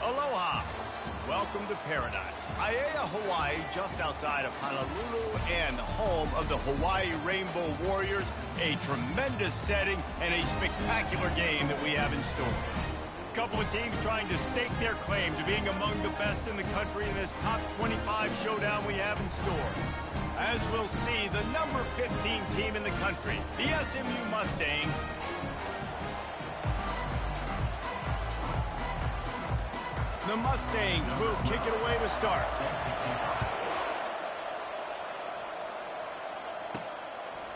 Aloha. Welcome to paradise. Aiea, Hawaii, just outside of Honolulu and home of the Hawaii Rainbow Warriors. A tremendous setting and a spectacular game that we have in store. A couple of teams trying to stake their claim to being among the best in the country in this top 25 showdown we have in store. As we'll see, the number 15 team in the country, the SMU Mustangs, the Mustangs will kick it away to start.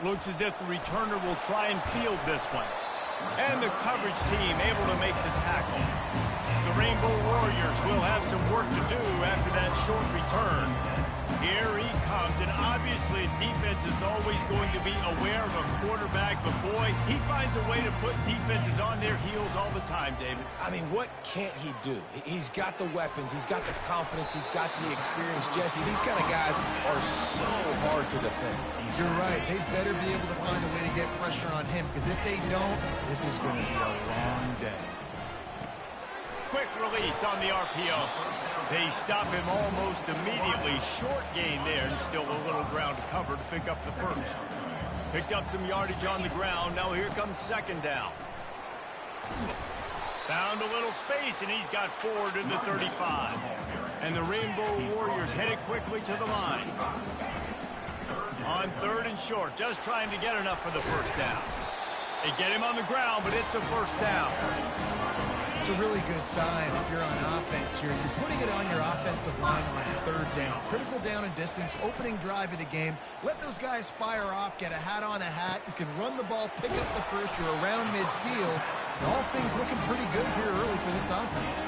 Looks as if the returner will try and field this one. And the coverage team able to make the tackle. The Rainbow Warriors will have some work to do after that short return. Here he comes, and obviously defense is always going to be aware of a quarterback, but boy, he finds a way to put defenses on their heels all the time, David. I mean, what can't he do? He's got the weapons, he's got the confidence, he's got the experience. Jesse, these kind of guys are so hard to defend. You're right. They better be able to find a way to get pressure on him, because if they don't, this is going to be a long day. Quick release on the RPO. They stop him almost immediately. Short gain there, and still a little ground to cover to pick up the first. Picked up some yardage on the ground. Now here comes second down. Found a little space, and he's got forward to the 35. And the Rainbow Warriors headed quickly to the line. On third and short, just trying to get enough for the first down. They get him on the ground, but it's a first down. It's a really good sign if you're on offense here. You're putting it on your offensive line on third down. Critical down and distance, opening drive of the game. Let those guys fire off, get a hat on a hat. You can run the ball, pick up the first. You're around midfield. And all things looking pretty good here early for this offense.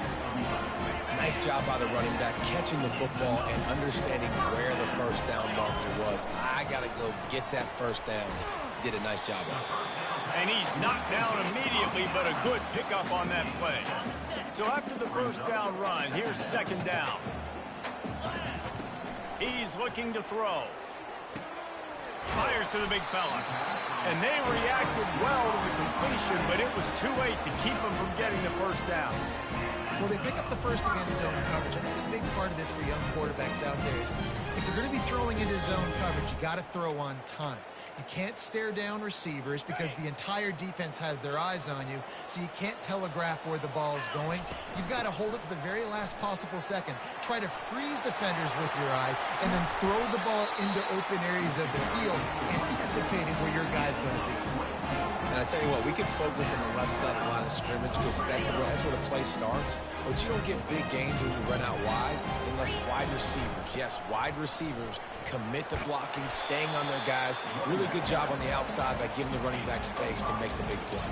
Nice job by the running back, catching the football and understanding where the first down marker was. I got to go get that first down. Did a nice job of it. And he's knocked down immediately, but a good pickup on that play. So after the first down run, here's second down. He's looking to throw. Fires to the big fella. And they reacted well to the completion, but it was too late to keep him from getting the first down. Well, they pick up the first against zone coverage. I think a big part of this for young quarterbacks out there is if you're going to be throwing into zone coverage, you got to throw on time. You can't stare down receivers because the entire defense has their eyes on you, so you can't telegraph where the ball is going. You've got to hold it to the very last possible second. Try to freeze defenders with your eyes, and then throw the ball into open areas of the field, anticipating where your guy's going to be. And I tell you what, we can focus on the left side of the line of scrimmage because that's where the play starts. But you don't get big gains when you run out wide unless wide receivers, yes, wide receivers, commit to blocking, staying on their guys. Really good job on the outside by giving the running back space to make the big play.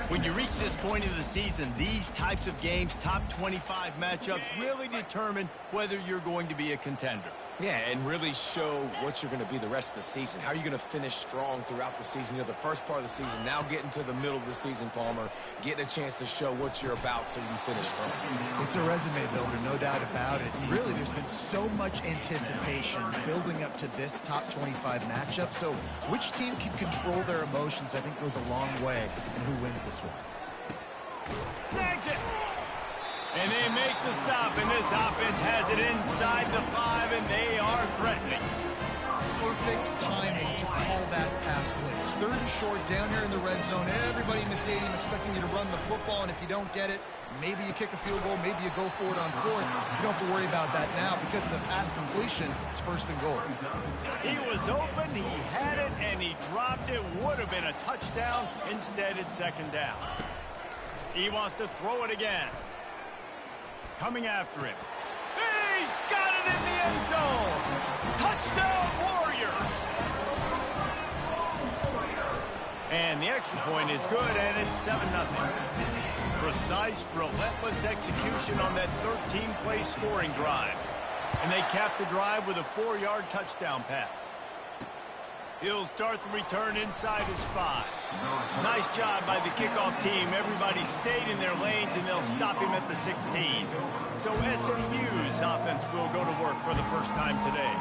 When you reach this point of the season, these types of games, top 25 matchups, really determine whether you're going to be a contender. Yeah, and really show what you're going to be the rest of the season. How are you going to finish strong throughout the season? You know, the first part of the season, now getting to the middle of the season, Palmer, getting a chance to show what you're about so you can finish strong. It's a resume builder, no doubt about it. Really, there's been so much anticipation building up to this top 25 matchup. So which team can control their emotions, I think, goes a long way in who wins this one. Snags it! And they make the stop, and this offense has it inside the 5, and they are threatening. Perfect timing to call that pass play. It's third and short down here in the red zone. Everybody in the stadium expecting you to run the football, and if you don't get it, maybe you kick a field goal, maybe you go for it on fourth. You don't have to worry about that now because of the pass completion. It's first and goal. He was open, he had it, and he dropped it. Would have been a touchdown. Instead, it's second down. He wants to throw it again. Coming after him. He's got it in the end zone. Touchdown, Warriors. And the extra point is good, and it's 7-0. Precise, relentless execution on that 13-play scoring drive. And they cap the drive with a 4-yard touchdown pass. He'll start the return inside his 5. Nice job by the kickoff team. Everybody stayed in their lanes, and they'll stop him at the 16. So SMU's offense will go to work for the first time today.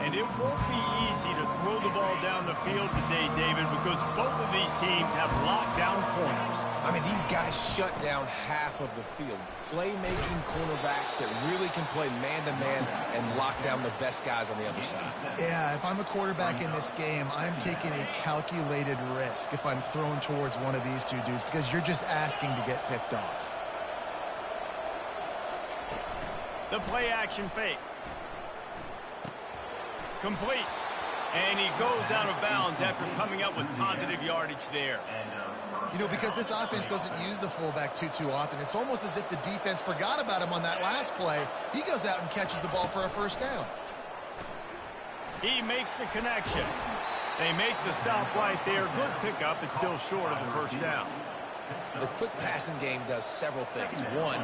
And it won't be easy to throw the ball down the field today, David, because both of these teams have locked down corners. I mean, these guys shut down half of the field. Playmaking cornerbacks that really can play man-to-man and lock down the best guys on the other side. Yeah, if I'm a quarterback in this game, I'm taking a calculated risk if I'm thrown towards one of these two dudes because you're just asking to get picked off. The play-action fake. Complete. And he goes out of bounds after coming up with positive yardage there. You know, because this offense doesn't use the fullback too often, it's almost as if the defense forgot about him on that last play. He goes out and catches the ball for a first down. He makes the connection. They make the stop right there. Good pickup. It's still short of the first down. The quick passing game does several things. One,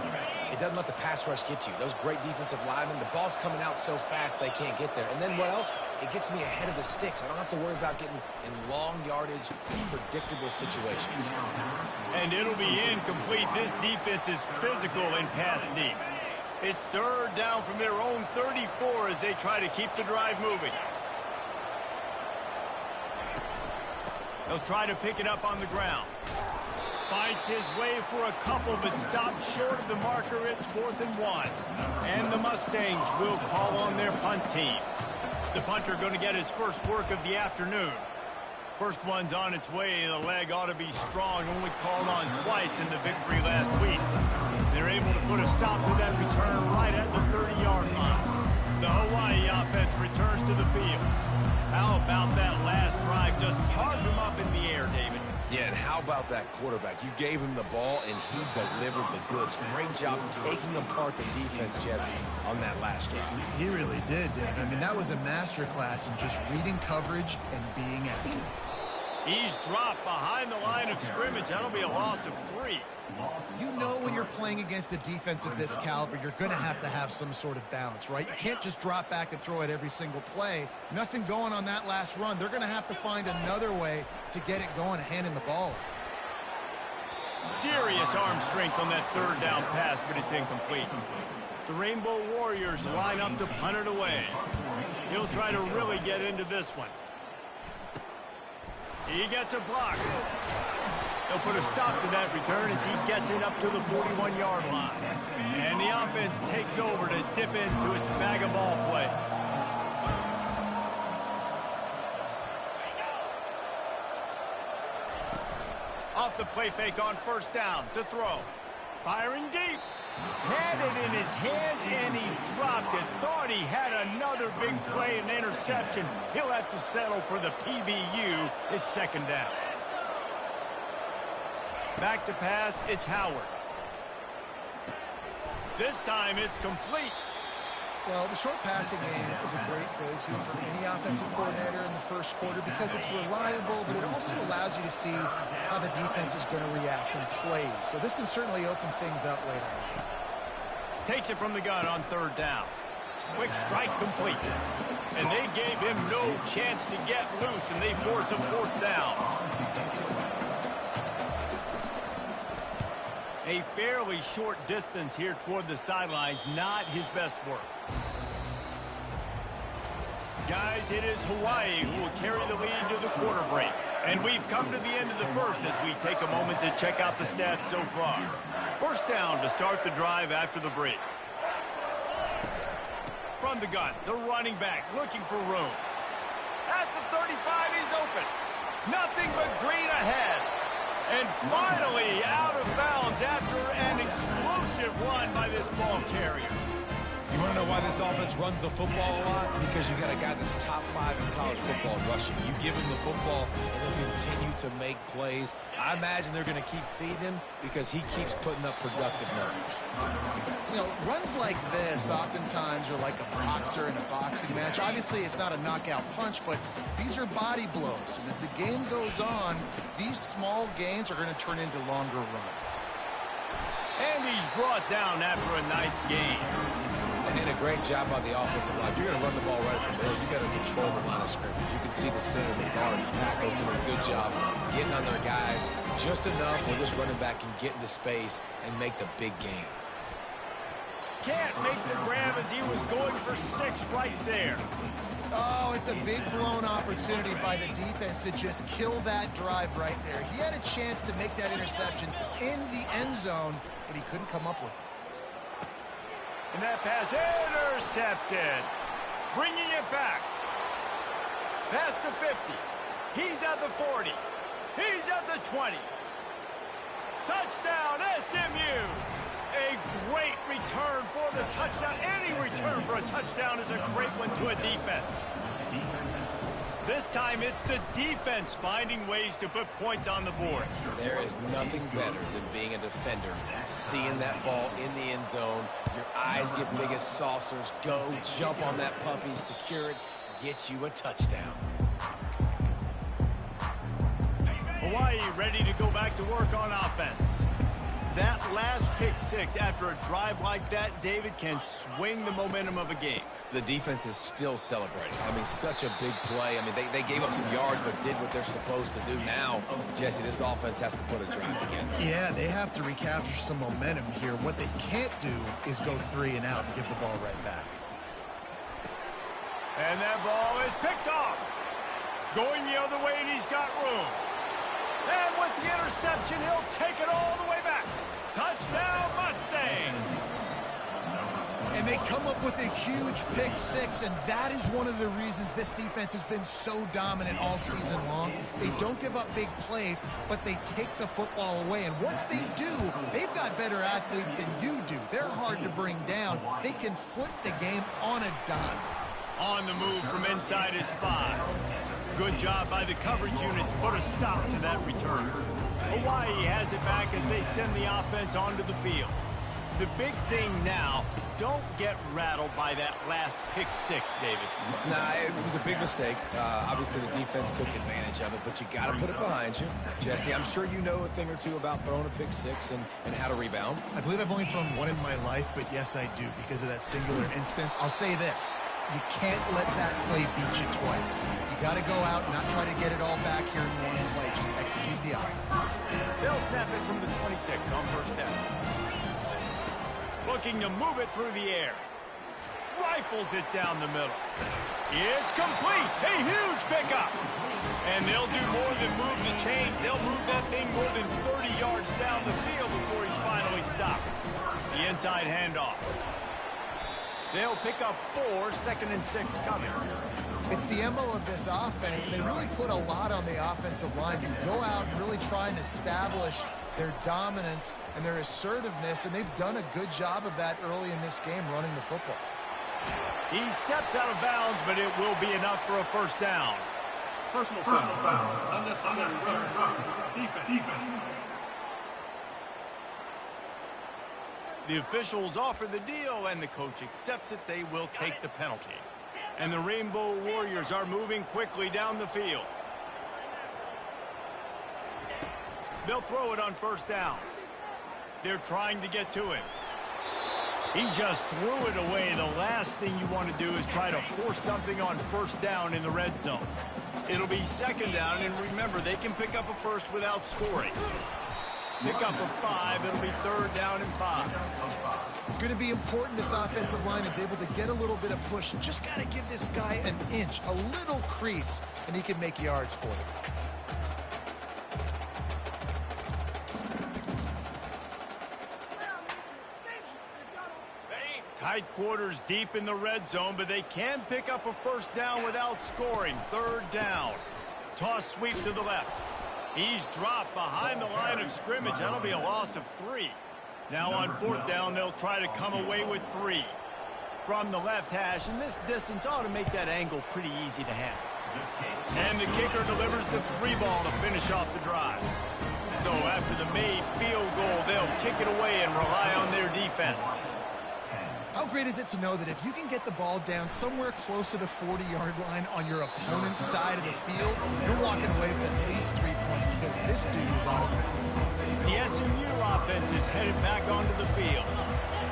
it doesn't let the pass rush get you. Those great defensive linemen, the ball's coming out so fast they can't get there. And then what else? It gets me ahead of the sticks. I don't have to worry about getting in long yardage, predictable situations. And it'll be incomplete. This defense is physical and pass deep. It's third down from their own 34 as they try to keep the drive moving. They'll try to pick it up on the ground. Fights his way for a couple, but stops short of the marker. It's 4th and 1. And the Mustangs will call on their punt team. The punter going to get his first work of the afternoon. First one's on its way. The leg ought to be strong. Only called on twice in the victory last week. They're able to put a stop to that return right at the 30-yard line. The Hawaii offense returns to the field. How about that last drive? Just carved him up in the air, David. Yeah, and how about that quarterback? You gave him the ball, and he delivered the goods. Great job taking apart the defense, Jesse, on that last drive. He really did, David. I mean, that was a masterclass in just reading coverage and being accurate. He's dropped behind the line of scrimmage. That'll be a loss of 3. You know when you're playing against a defense of this caliber, you're going to have some sort of balance, right? You can't just drop back and throw it every single play. Nothing going on that last run. They're going to have to find another way to get it going, handing the ball. Serious arm strength on that third down pass, but it's incomplete. The Rainbow Warriors line up to punt it away. He'll try to really get into this one. He gets a block. They'll put a stop to that return as he gets it up to the 41-yard line. And the offense takes over to dip into its bag of ball plays. Off the play fake on first down to throw. Firing deep. Had it in his hands and he dropped it. Thought he had another big play and interception. He'll have to settle for the PBU. It's second down. Back to pass, it's Howard. This time it's complete. Well, the short passing game is a great go-to for any offensive coordinator in the first quarter because it's reliable, but it also allows you to see how the defense is going to react and play. So this can certainly open things up later on. Takes it from the gun on third down. Quick strike complete. And they gave him no chance to get loose, and they force a fourth down. A fairly short distance here toward the sidelines, not his best work. Guys, it is Hawaii who will carry the lead to the quarter break. And we've come to the end of the first as we take a moment to check out the stats so far. First down to start the drive after the break. From the gun, the running back looking for room. At the 35, he's open. Nothing but green ahead. And finally out of bounds after an explosive run by this ball carrier. You want to know why this offense runs the football a lot? Because you got a guy that's top 5 in college football rushing. You give him the football, and they'll continue to make plays. I imagine they're going to keep feeding him because he keeps putting up productive numbers. You know, runs like this oftentimes are like a boxer in a boxing match. Obviously, it's not a knockout punch, but these are body blows. And as the game goes on, these small gains are going to turn into longer runs. And he's brought down after a nice gain. And a great job by the offensive line. You're going to run the ball right from the middle. You got to control the line of scrimmage. You can see the center, the guard, the tackles doing a good job getting on their guys just enough where this running back can get into space and make the big game. Can't make the grab as he was going for 6 right there. Oh, it's a big blown opportunity by the defense to just kill that drive right there. He had a chance to make that interception in the end zone, but he couldn't come up with it. And that pass intercepted. Bringing it back. Past the 50. He's at the 40. He's at the 20. Touchdown, SMU. A great return for the touchdown. Any return for a touchdown is a great one to a defense. This time, it's the defense finding ways to put points on the board. There is nothing better than being a defender, seeing that ball in the end zone. Your eyes get big as saucers. Go, jump on that puppy, secure it, get you a touchdown. Hawaii ready to go back to work on offense. That last pick six after a drive like that, David, can swing the momentum of a game. The defense is still celebrating. I mean, such a big play. I mean, they gave up some yards but did what they're supposed to do. Now, Jesse, this offense has to put a drive together. Yeah, they have to recapture some momentum here. What they can't do is go 3 and out and give the ball right back. And that ball is picked off. Going the other way, and he's got room. And with the interception, he'll take it all the way back. Touchdown, Mustangs! And they come up with a huge pick six, and that is one of the reasons this defense has been so dominant all season long. They don't give up big plays, but they take the football away. And once they do, they've got better athletes than you do. They're hard to bring down. They can flip the game on a dime. On the move from inside his 5. Good job by the coverage unit to put a stop to that return. Hawaii has it back as they send the offense onto the field. The big thing now, don't get rattled by that last pick six, David. Nah, it was a big mistake. Obviously, the defense took advantage of it, but you got to put it behind you. Jesse, I'm sure you know a thing or two about throwing a pick six and how to rebound. I believe I've only thrown one in my life, but yes, I do because of that singular instance. I'll say this. You can't let that play beat you twice. You got to go out and not try to get it all back here in one play. Just execute the offense. They'll snap it from the 26 on first down. Looking to move it through the air. Rifles it down the middle. It's complete. A huge pickup. And they'll do more than move the chains. They'll move that thing more than 30 yards down the field before he's finally stopped. The inside handoff. They'll pick up 4, 2nd and 6 coming. It's the MO of this offense, and they really put a lot on the offensive line to go out and really try and establish their dominance and their assertiveness, and they've done a good job of that early in this game running the football. He steps out of bounds, but it will be enough for a first down. Personal foul. Unnecessary run. Defense. The officials offer the deal, and the coach accepts it. They will take the penalty. And the Rainbow Warriors are moving quickly down the field. They'll throw it on first down. They're trying to get to him. He just threw it away. The last thing you want to do is try to force something on first down in the red zone. It'll be 2nd down, and remember, they can pick up a first without scoring. Pick up a 5, it'll be 3rd down and 5. It's going to be important this offensive line is able to get a little bit of push. Just got to give this guy an inch, a little crease, and he can make yards for it. Tight quarters deep in the red zone, but they can pick up a first down without scoring. 3rd down. Toss sweep to the left. He's dropped behind the line of scrimmage. That'll be a loss of 3. Now on 4th down, they'll try to come away with 3. From the left hash, and this distance ought to make that angle pretty easy to handle. And the kicker delivers the 3 ball to finish off the drive. So after the made field goal, they'll kick it away and rely on their defense. How great is it to know that if you can get the ball down somewhere close to the 40-yard line on your opponent's side of the field, you're walking away with at least 3 points because this dude is automatic. The SMU offense is headed back onto the field.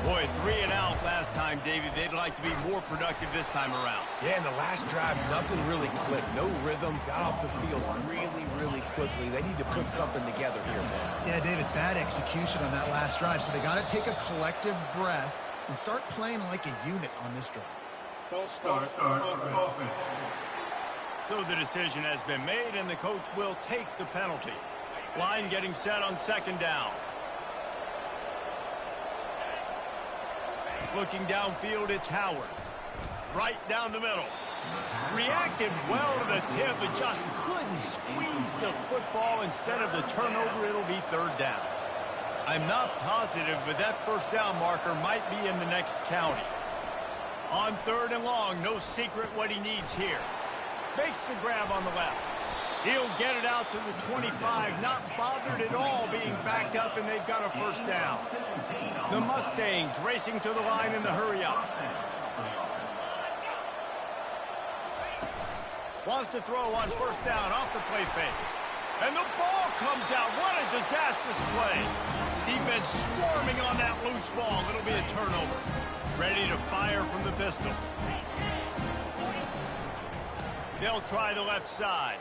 Boy, 3 and out last time, David. They'd like to be more productive this time around. Yeah, in the last drive, nothing really clicked. No rhythm, got off the field really quickly. They need to put something together here, man. Yeah, David, bad execution on that last drive, so they got to take a collective breath and start playing like a unit on this drive. False start. Offense. So the decision has been made, and the coach will take the penalty. Line getting set on second down. Looking downfield, it's Howard. Right down the middle. Reacted well to the tip, but just couldn't squeeze the football. Instead of the turnover, it'll be third down. I'm not positive, but that first down marker might be in the next county. On third and long, no secret what he needs here. Makes the grab on the left. He'll get it out to the 25, not bothered at all being backed up, and they've got a first down. The Mustangs racing to the line in the hurry-up. Wants to throw on first down off the play fake. And the ball comes out. What a disastrous play. Defense swarming on that loose ball. It'll be a turnover. Ready to fire from the pistol. They'll try the left side.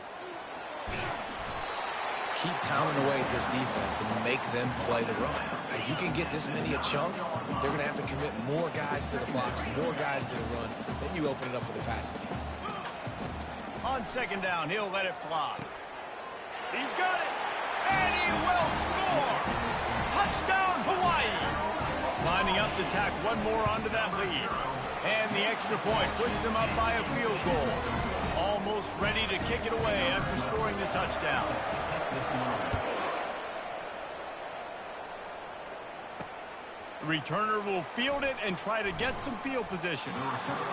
Keep pounding away at this defense and make them play the run. If you can get this many a chunk, they're going to have to commit more guys to the box, more guys to the run. Then you open it up for the passing game. On second down, he'll let it fly. He's got it, and he will score! Touchdown, Hawaii! Lining up to tack one more onto that lead. And the extra point puts them up by a field goal. Almost ready to kick it away after scoring the touchdown. The returner will field it and try to get some field position.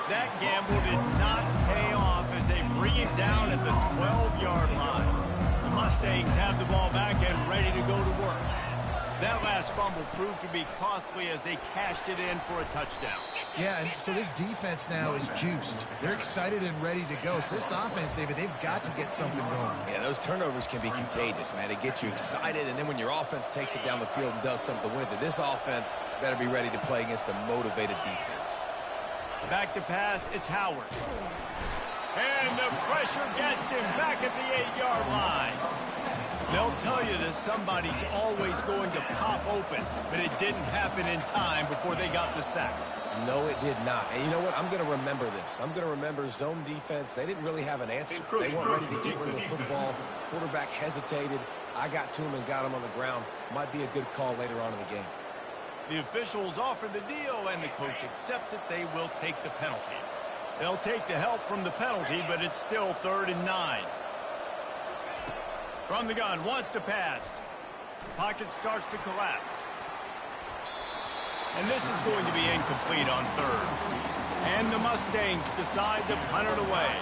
That gamble did not pay off as they bring it down at the 12-yard line. The Mustangs have the ball back and ready to go to work. That last fumble proved to be costly as they cashed it in for a touchdown. Yeah, and so this defense now is juiced. They're excited and ready to go. So this offense, David, they've got to get something going. Yeah, those turnovers can be contagious, man. It gets you excited, and then when your offense takes it down the field and does something with it, this offense better be ready to play against a motivated defense. Back to pass, it's Howard. And the pressure gets him back at the 8-yard line. They'll tell you this, somebody's always going to pop open, but it didn't happen in time before they got the sack. No, it did not. And you know what? I'm going to remember this. I'm going to remember zone defense. They didn't really have an answer. They weren't ready to get rid of the football. Quarterback hesitated. I got to him and got him on the ground. Might be a good call later on in the game. The officials offer the deal, and the coach accepts it. They will take the penalty. They'll take the help from the penalty, but it's still 3rd and 9. From the gun, wants to pass. Pocket starts to collapse. And this is going to be incomplete on 3rd. And the Mustangs decide to punt it away.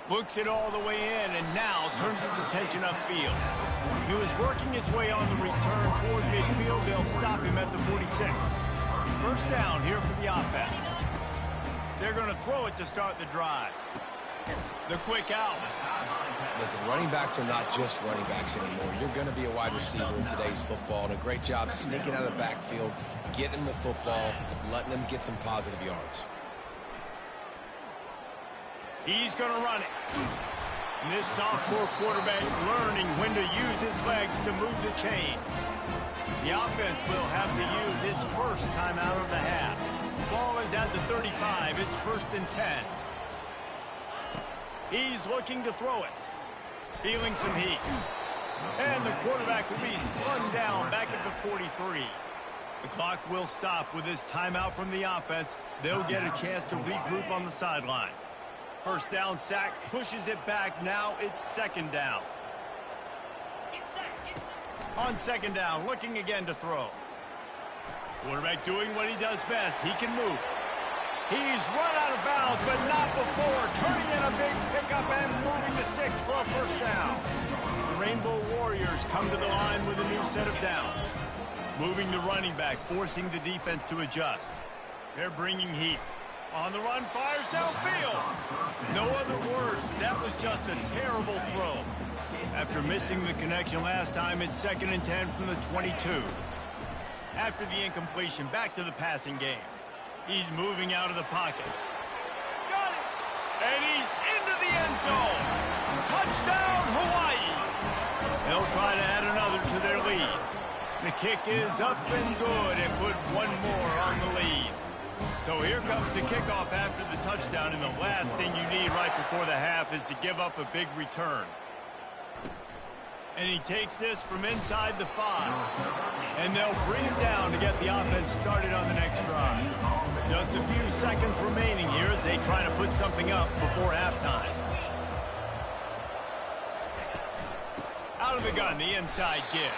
Looks it all the way in, and now turns his attention upfield. He was working his way on the return toward midfield. They'll stop him at the 46. First down here for the offense. They're going to throw it to start the drive. The quick out. Listen, running backs are not just running backs anymore. You're going to be a wide receiver in today's football, and a great job sneaking out of the backfield, getting the football, letting them get some positive yards. He's going to run it. And this sophomore quarterback learning when to use his legs to move the chains. The offense will have to use its first time out of the half. Ball is at the 35. It's 1st and 10. He's looking to throw it. Feeling some heat. And the quarterback will be slung down back at the 43. The clock will stop with this timeout from the offense. They'll get a chance to regroup on the sideline. First down sack, pushes it back. Now it's 2nd down. On 2nd down, looking again to throw. Quarterback doing what he does best. He can move. He's run out of bounds, but not before. Turning in a big pickup and moving the sticks for a first down. The Rainbow Warriors come to the line with a new set of downs. Moving the running back, forcing the defense to adjust. They're bringing heat. On the run, fires downfield. No other words. That was just a terrible throw. After missing the connection last time, it's 2nd and 10 from the 22. After the incompletion, back to the passing game. He's moving out of the pocket. Got it! And he's into the end zone. Touchdown, Hawaii! They'll try to add another to their lead. The kick is up and good and put one more on the lead. So here comes the kickoff after the touchdown, and the last thing you need right before the half is to give up a big return. And he takes this from inside the 5. And they'll bring him down to get the offense started on the next drive. Just a few seconds remaining here as they try to put something up before halftime. Out of the gun, the inside give.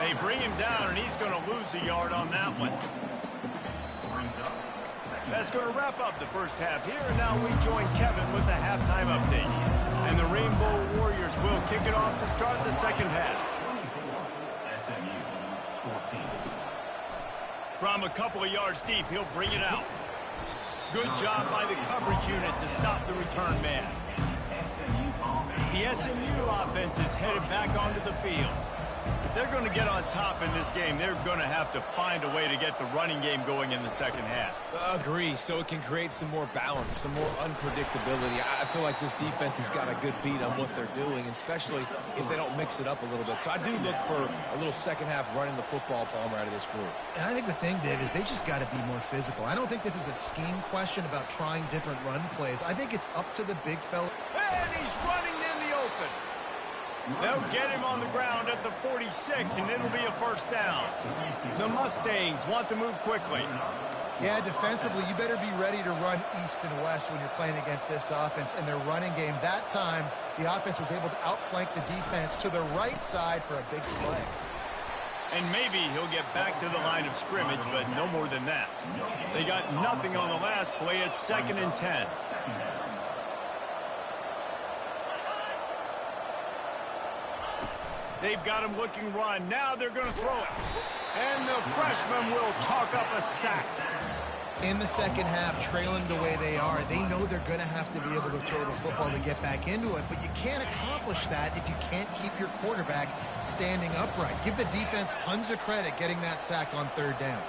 They bring him down, and he's going to lose a yard on that one. That's going to wrap up the first half here, and now we join Kevin with the halftime update. And the Rainbow Warriors will kick it off to start the second half. SMU 14. From a couple of yards deep, he'll bring it out. Good job by the coverage unit to stop the return man. The SMU offense is headed back onto the field. If they're going to get on top in this game, they're going to have to find a way to get the running game going in the second half. Agree, so it can create some more balance, some more unpredictability. I feel like this defense has got a good beat on what they're doing, especially if they don't mix it up a little bit. So I do look for a little second half running the football, Palmer, out of this group. And I think the thing, Dave, is they just got to be more physical. I don't think this is a scheme question about trying different run plays. I think it's up to the big fella. And he's running in the open. They'll get him on the ground at the 46, and it'll be a first down. The Mustangs want to move quickly. Yeah, defensively, you better be ready to run east and west when you're playing against this offense and their running game. That time, the offense was able to outflank the defense to the right side for a big play. And maybe he'll get back to the line of scrimmage, but no more than that. They got nothing on the last play. It's 2nd and 10. They've got him looking run. Now they're going to throw it. And the freshman will chalk up a sack. In the second half, trailing the way they are, they know they're going to have to be able to throw the football to get back into it, but you can't accomplish that if you can't keep your quarterback standing upright. Give the defense tons of credit getting that sack on 3rd down.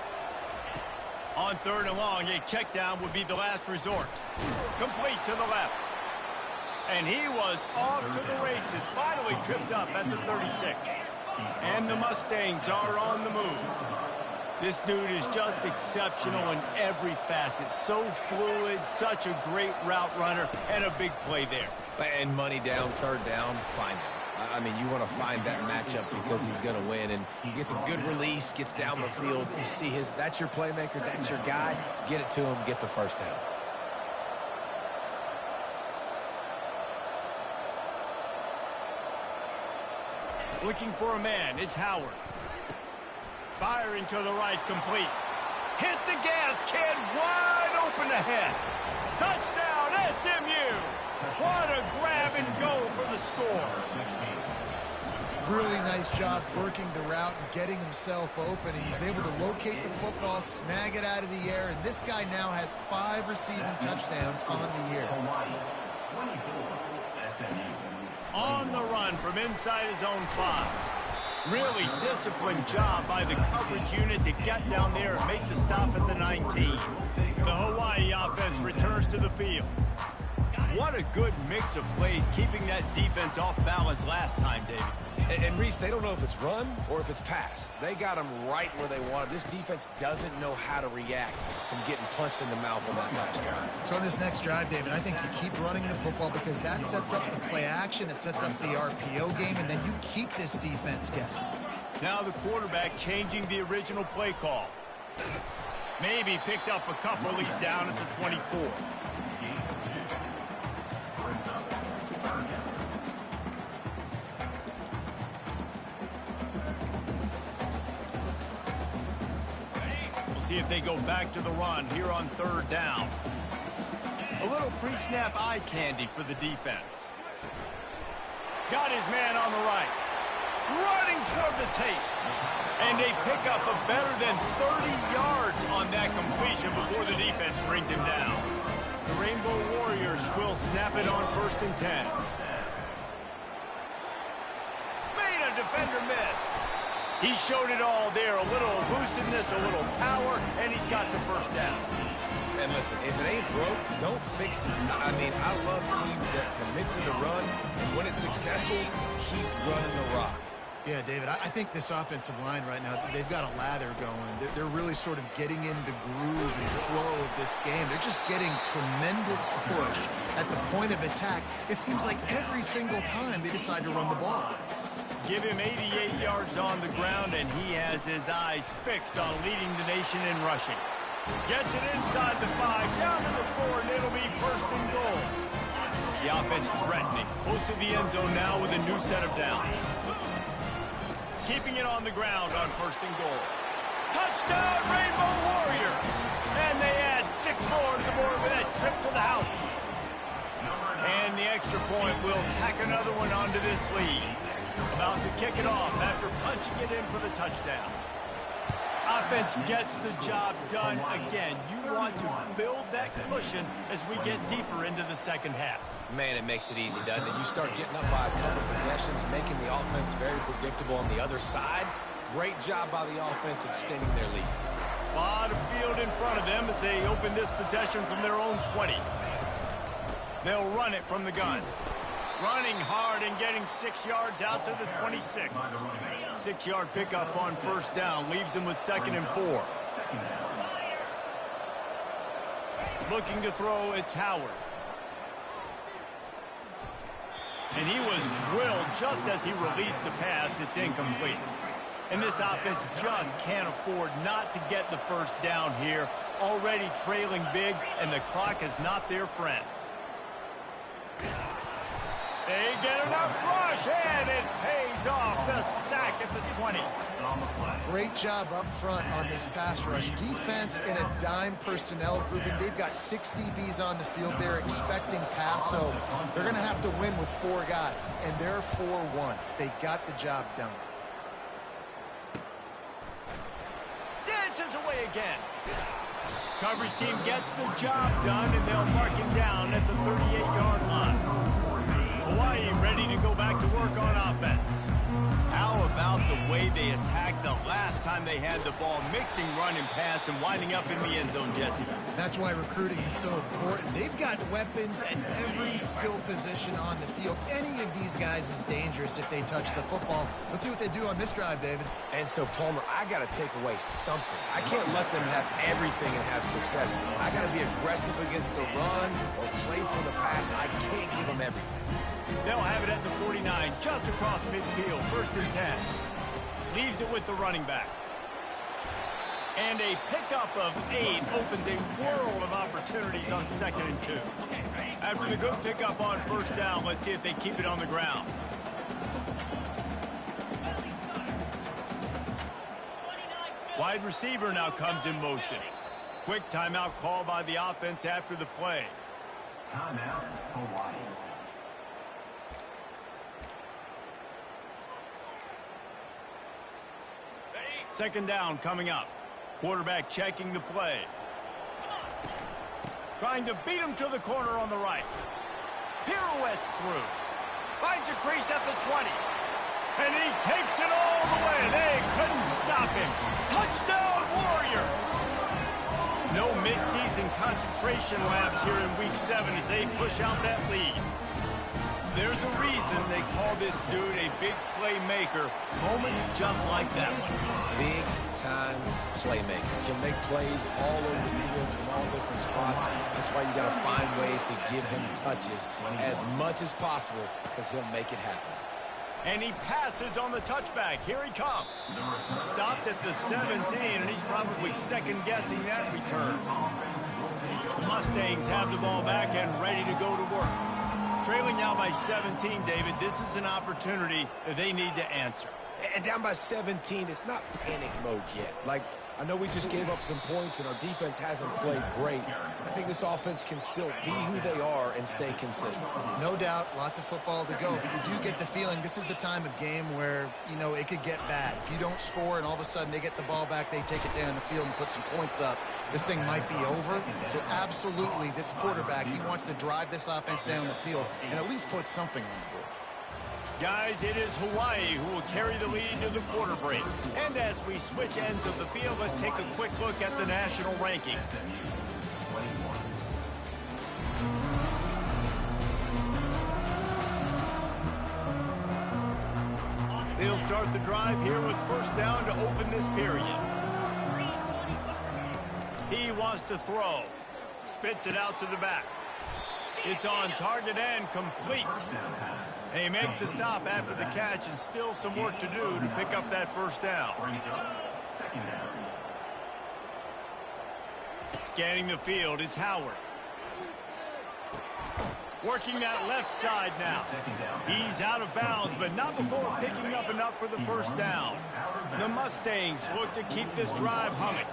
On 3rd and long, a check down would be the last resort. Complete to the left. And he was off to the races, finally tripped up at the 36. And the Mustangs are on the move. This dude is just exceptional in every facet. So fluid, such a great route runner, and a big play there. And money down, 3rd down, find him. I mean, you want to find that matchup because he's going to win. And he gets a good release, gets down the field. You see that's your playmaker, that's your guy. Get it to him, get the first down. Looking for a man, it's Howard. Firing to the right, complete. Hit the gas, kid, wide open ahead. Touchdown, SMU. What a grab and go for the score. Really nice job working the route and getting himself open. He was able to locate the football, snag it out of the air, and this guy now has 5 receiving touchdowns on the year. On the run from inside his own 5. Really disciplined job by the coverage unit to get down there and make the stop at the 19. The Hawaii offense returns to the field. What a good mix of plays, keeping that defense off balance last time, David. And Reese, they don't know if it's run or if it's pass. They got them right where they want it. This defense doesn't know how to react from getting punched in the mouth on that last drive. So on this next drive, David, I think you keep running the football because that sets up the play action, it sets up the RPO game, and then you keep this defense guessing. Now the quarterback changing the original play call. Maybe picked up a couple. He's down at the 24. See if they go back to the run here on 3rd down. A little pre-snap eye candy for the defense. Got his man on the right. Running toward the tape. And they pick up a better than 30 yards on that completion before the defense brings him down. The Rainbow Warriors will snap it on 1st and 10. Made a defender miss. He showed it all there, a little elusiveness, a little power, and he's got the first down. And listen, if it ain't broke, don't fix it. I mean, I love teams that commit to the run, and when it's successful, keep running the rock. Yeah, David, I think this offensive line right now, they've got a lather going. They're really sort of getting in the groove and flow of this game. They're just getting tremendous push at the point of attack. It seems like every single time they decide to run the ball. Give him 88 yards on the ground, and he has his eyes fixed on leading the nation in rushing. Gets it inside the 5, down to the 4, and it'll be first and goal. The offense threatening, close to the end zone now with a new set of downs. Keeping it on the ground on first and goal. Touchdown, Rainbow Warriors! And they add 6 more to the board with that trip to the house. And the extra point will tack another one onto this lead. About to kick it off after punching it in for the touchdown. Offense gets the job done again. You want to build that cushion as we get deeper into the second half. Man, it makes it easy, doesn't it? You start getting up by a couple possessions, making the offense very predictable on the other side. Great job by the offense extending their lead. A lot of field in front of them as they open this possession from their own 20. They'll run it from the gun. Running hard and getting 6 yards out to the 26. 6-yard pickup on first down. Leaves them with 2nd and 4. Looking to throw, it's Howard. And he was drilled just as he released the pass. It's incomplete. And this offense just can't afford not to get the first down here. Already trailing big, and the clock is not their friend. They get enough rush, and it pays off. The sack at the 20. Great job up front on this pass rush. Defense in a dime personnel grouping. They've got 6 DBs on the field. They're expecting pass, so they're going to have to win with 4 guys, and they're 4-1. They got the job done. Dances away again. Coverage team gets the job done, and they'll mark him down at the 38-yard line. Hawaii ready to go back to work on offense. How about the way they attacked the last time they had the ball, mixing run and pass and winding up in the end zone, Jesse? That's why recruiting is so important. They've got weapons at every skill position on the field. Any of these guys is dangerous if they touch the football. Let's see what they do on this drive, David. And so, Palmer, I got to take away something. I can't let them have everything and have success. I got to be aggressive against the run or play for the pass. I can't give them everything. They'll have it at the 49, just across midfield, 1st and 10. Leaves it with the running back. And a pickup of 8 opens a world of opportunities on 2nd and 2. After the good pickup on first down, let's see if they keep it on the ground. Wide receiver now comes in motion. Quick timeout call by the offense after the play. Timeout, Hawaii. Second down coming up. Quarterback checking the play. Trying to beat him to the corner on the right. Pirouettes through. Finds a crease at the 20. And he takes it all the way. They couldn't stop him. Touchdown, Warriors! No midseason concentration labs here in Week 7 as they push out that lead. There's a reason they call this dude a big playmaker. Moments just like that one. Big-time playmaker. Can make plays all over the field from all different spots. That's why you got to find ways to give him touches as much as possible because he'll make it happen. And he passes on the touchback. Here he comes. Stopped at the 17, and he's probably second-guessing that return. The Mustangs have the ball back and ready to go to work. Trailing now by 17, David, this is an opportunity that they need to answer. And down by 17, it's not panic mode yet. Like, I know we just gave up some points and our defense hasn't played great. I think this offense can still be who they are and stay consistent. No doubt, lots of football to go, but you do get the feeling this is the time of game where, you know, it could get bad. If you don't score and all of a sudden they get the ball back, they take it down the field and put some points up, this thing might be over. So absolutely, this quarterback, he wants to drive this offense down the field and at least put something on the board. Guys, it is Hawaii who will carry the lead to the quarter break. And as we switch ends of the field, let's take a quick look at the national rankings. They'll start the drive here with first down to open this period. He wants to throw. Spits it out to the back. It's on target and complete. They make the stop after the catch and still some work to do to pick up that first down. Scanning the field, it's Howard. Working that left side now. He's out of bounds, but not before picking up enough for the first down. The Mustangs look to keep this drive humming.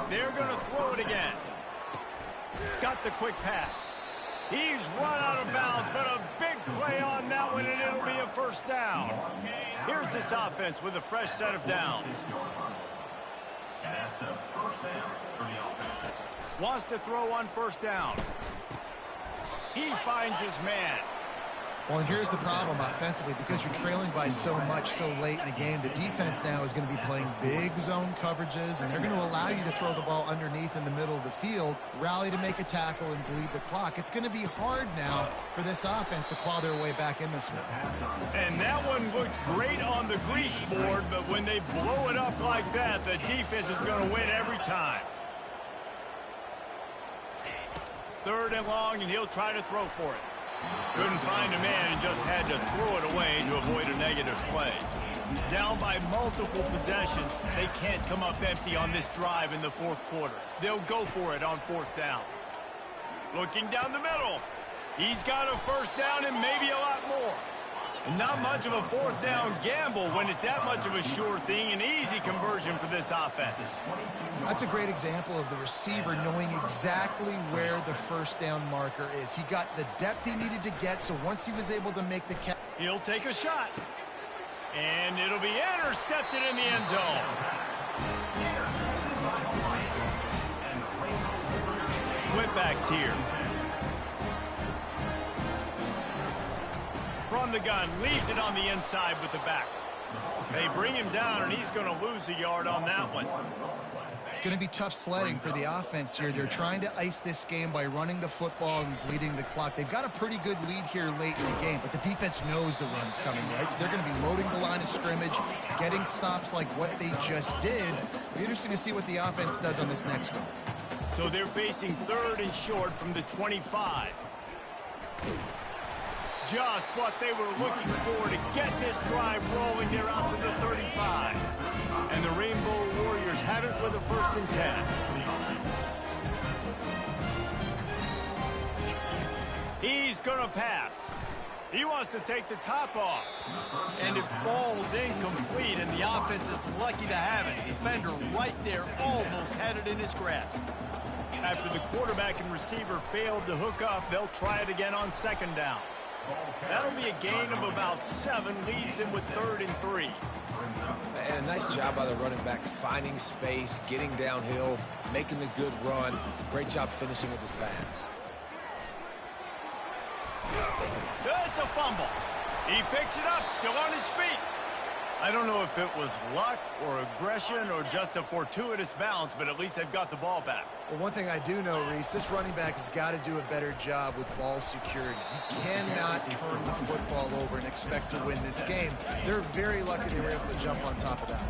They're going to throw it again. Got the quick pass. He's run out of bounds, but a big play on that one, and it'll be a first down. Here's this offense with a fresh set of downs. Wants to throw on first down. He finds his man. Well, and here's the problem offensively. Because you're trailing by so much so late in the game, the defense now is going to be playing big zone coverages, and they're going to allow you to throw the ball underneath in the middle of the field, rally to make a tackle, and bleed the clock. It's going to be hard now for this offense to claw their way back in this one. And that one looked great on the grease board, but when they blow it up like that, the defense is going to win every time. Third and long, and he'll try to throw for it. Couldn't find a man and just had to throw it away to avoid a negative play. Down by multiple possessions, they can't come up empty on this drive in the fourth quarter. They'll go for it on fourth down. Looking down the middle. He's got a first down and maybe a lot more. And not much of a fourth down gamble when it's that much of a sure thing, an easy conversion for this offense. That's a great example of the receiver knowing exactly where the first down marker is. He got the depth he needed to get, so once he was able to make the catch. He'll take a shot. And it'll be intercepted in the end zone. Splitbacks here. From the gun, leaves it on the inside with the back. They bring him down, and he's going to lose a yard on that one. It's going to be tough sledding for the offense here. They're trying to ice this game by running the football and bleeding the clock. They've got a pretty good lead here late in the game, but the defense knows the run's coming, right? So they're going to be loading the line of scrimmage, getting stops like what they just did. It'll be interesting to see what the offense does on this next one. So they're facing third and short from the 25. Just what they were looking for to get this drive rolling. They're out to the 35. And the Rainbow Warriors have it with a first and 10. He's going to pass. He wants to take the top off. And it falls incomplete, and the offense is lucky to have it. Defender right there almost had it in his grasp. After the quarterback and receiver failed to hook up, they'll try it again on second down. That'll be a gain of about 7, leaves him with 3rd and 3. And a nice job by the running back, finding space, getting downhill, making the good run. Great job finishing with his pads. It's a fumble. He picks it up, still on his feet. I don't know if it was luck or aggression or just a fortuitous bounce, but at least they've got the ball back. Well, one thing I do know, Reese, this running back has got to do a better job with ball security. You cannot turn the football over and expect to win this game. They're very lucky they were able to jump on top of that.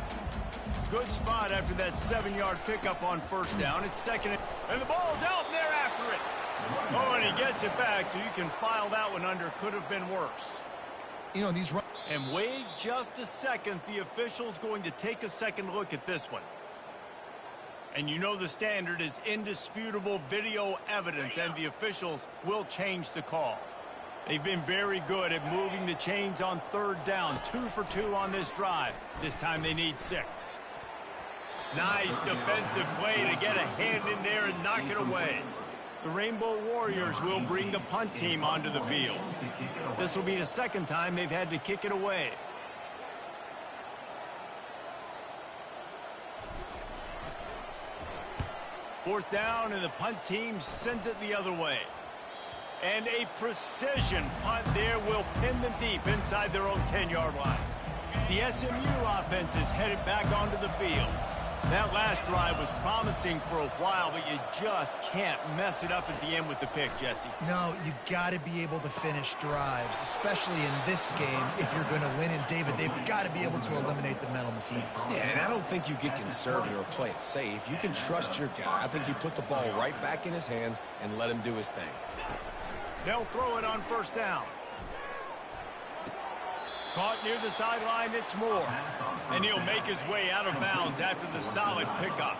Good spot after that 7-yard pickup on first down. It's second, and the ball's out, and they're after it. Oh, and he gets it back, so you can file that one under. Could have been worse. You know, these And wait just a second. The official's going to take a second look at this one. And you know the standard is indisputable video evidence, and the officials will change the call. They've been very good at moving the chains on third down. 2 for 2 on this drive. This time they need 6. Nice defensive play to get a hand in there and knock it away. The Rainbow Warriors will bring the punt team onto the field. This will be the second time they've had to kick it away. Fourth down, and the punt team sends it the other way. And a precision punt there will pin them deep inside their own 10-yard line. The SMU offense is headed back onto the field. That last drive was promising for a while, but you just can't mess it up at the end with the pick, Jesse. No, you got to be able to finish drives, especially in this game if you're going to win. And, David, they've got to be able to eliminate the mental mistakes. Yeah, and I don't think you get conservative or play it safe. You can trust your guy. I think you put the ball right back in his hands and let him do his thing. They'll throw it on first down. Caught near the sideline, it's Moore. And he'll make his way out of bounds after the solid pickup.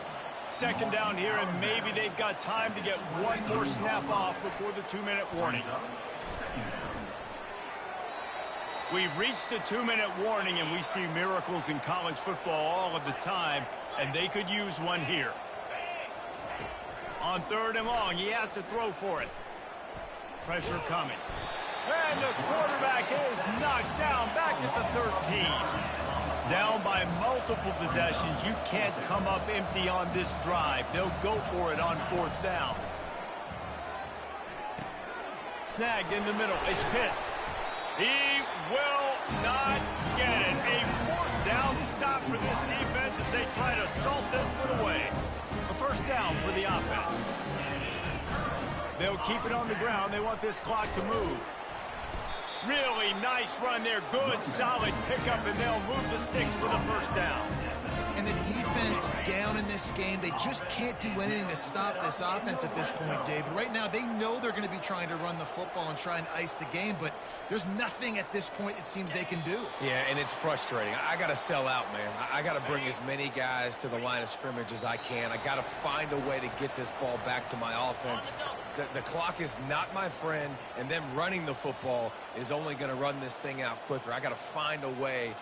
Second down here, and maybe they've got time to get one more snap off before the 2-minute warning. We've reached the 2-minute warning, and we see miracles in college football all of the time, and they could use one here. On 3rd and long, he has to throw for it. Pressure coming. And the quarterback is knocked down back at the 13. Down by multiple possessions. You can't come up empty on this drive. They'll go for it on 4th down. Snagged in the middle. It's Pitts. He will not get it. A 4th down stop for this defense as they try to salt this one away. A 1st down for the offense. They'll keep it on the ground. They want this clock to move. Really nice run there. Good, solid pickup, and they'll move the sticks for the 1st down. And the defense down in this game, they just can't do anything to stop this offense at this point, David. Right now, they know they're going to be trying to run the football and try and ice the game, but there's nothing at this point it seems they can do. Yeah, and it's frustrating. I got to sell out, man. I got to bring as many guys to the line of scrimmage as I can. I got to find a way to get this ball back to my offense. The clock is not my friend, and them running the football is only going to run this thing out quicker. I got to find a way